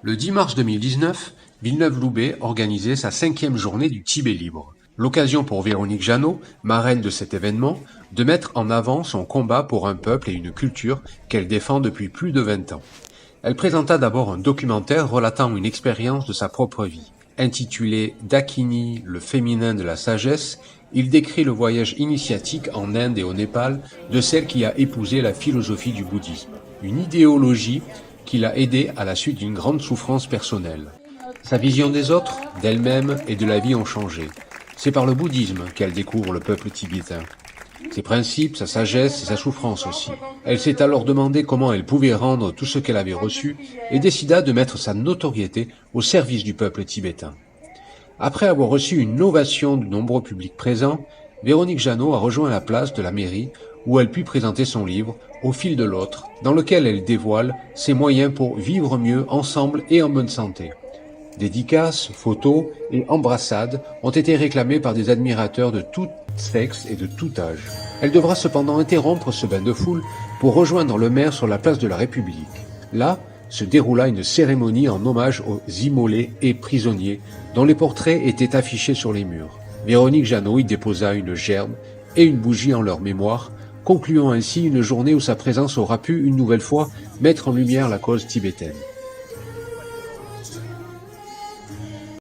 Le 10 mars 2019, Villeneuve-Loubet organisait sa 5e journée du Tibet libre. L'occasion pour Véronique Jeannot, marraine de cet événement, de mettre en avant son combat pour un peuple et une culture qu'elle défend depuis plus de 20 ans. Elle présenta d'abord un documentaire relatant une expérience de sa propre vie. Intitulé Dakini, le féminin de la sagesse, il décrit le voyage initiatique en Inde et au Népal de celle qui a épousé la philosophie du bouddhisme, une idéologie qui l'a aidée à la suite d'une grande souffrance personnelle. Sa vision des autres, d'elle-même et de la vie ont changé. C'est par le bouddhisme qu'elle découvre le peuple tibétain. Ses principes, sa sagesse et sa souffrance aussi. Elle s'est alors demandé comment elle pouvait rendre tout ce qu'elle avait reçu et décida de mettre sa notoriété au service du peuple tibétain. Après avoir reçu une ovation de nombreux publics présents, Véronique Jeannot a rejoint la place de la mairie où elle put présenter son livre « Au fil de l'autre », dans lequel elle dévoile ses moyens pour vivre mieux ensemble et en bonne santé. Dédicaces, photos et embrassades ont été réclamées par des admirateurs de tout sexe et de tout âge. Elle devra cependant interrompre ce bain de foule pour rejoindre le maire sur la place de la République. Là se déroula une cérémonie en hommage aux immolés et prisonniers dont les portraits étaient affichés sur les murs. Véronique Jeannot y déposa une gerbe et une bougie en leur mémoire, concluant ainsi une journée où sa présence aura pu une nouvelle fois mettre en lumière la cause tibétaine.